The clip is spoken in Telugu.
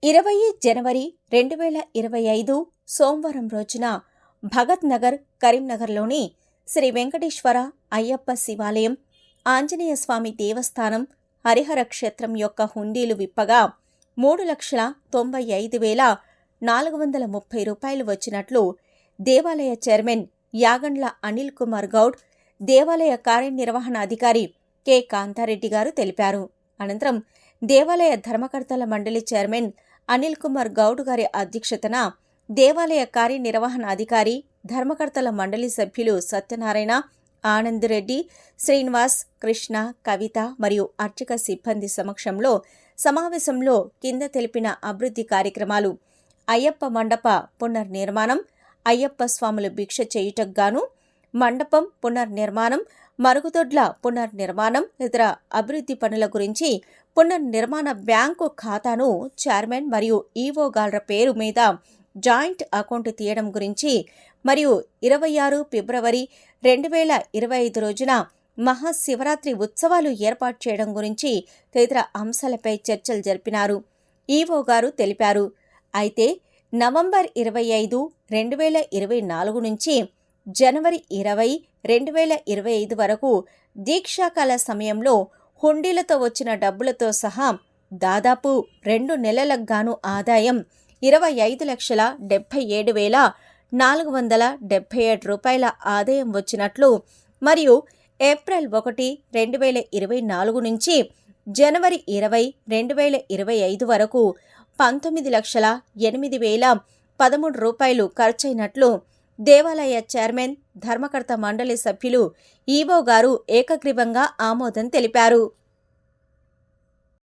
20 జనవరి 2025 సోమవారం రోజున భగత్ నగర్ కరీంనగర్లోని శ్రీ వెంకటేశ్వర అయ్యప్ప శివాలయం, ఆంజనేయ స్వామి దేవస్థానం, హరిహర క్షేత్రం యొక్క హుండీలు విప్పగా 3,95,430 రూపాయలు వచ్చినట్లు దేవాలయ చైర్మన్ యాగండ్ల అనిల్ కుమార్ గౌడ్, దేవాలయ కార్యనిర్వహణ అధికారి కె కాంతారెడ్డి గారు తెలిపారు. అనంతరం దేవాలయ ధర్మకర్తల మండలి చైర్మన్ అనిల్ కుమార్ గౌడ్ గారి అధ్యక్షతన దేవాలయ కార్యనిర్వహణ అధికారి, ధర్మకర్తల మండలి సభ్యులు సత్యనారాయణ, ఆనంద్ రెడ్డి, శ్రీనివాస్, కృష్ణ, కవిత మరియు అర్చక సిబ్బంది సమక్షంలో సమావేశంలో కింద తెలిపిన అభివృద్ధి కార్యక్రమాలు: అయ్యప్ప మండప పునర్నిర్మాణం, అయ్యప్ప స్వాములు భిక్ష చేయుటకుగాను మండపం పునర్నిర్మాణం, మరుగుదొడ్ల పునర్నిర్మాణం, ఇతర అభివృద్ధి పనుల గురించి పునర్నిర్మాణ బ్యాంకు ఖాతాను చైర్మన్ మరియు ఈవో గాళ్ల పేరు మీద జాయింట్ అకౌంట్ తీయడం గురించి మరియు 26 ఫిబ్రవరి 2025 రోజున మహాశివరాత్రి ఉత్సవాలు ఏర్పాటు చేయడం గురించి తదితర అంశాలపై చర్చలు జరిపినారు. ఈవో గారు తెలిపారు. అయితే నవంబర్ 25, 2024 నుంచి జనవరి 20, 2025 వరకు దీక్షాకాల సమయంలో హుండీలతో వచ్చిన డబ్బులతో సహా దాదాపు 2 నెలలకు గాను ఆదాయం 25,77,477 రూపాయల ఆదాయం వచ్చినట్లు మరియు ఏప్రిల్ 1, 2024 నుంచి జనవరి 20, 2025 వరకు 19,08,013 రూపాయలు ఖర్చయినట్లు దేవాలయ చైర్మన్, ధర్మకర్త మండలి సభ్యులు ఈవో గారు ఏకగ్రీవంగా ఆమోదం తెలిపారు.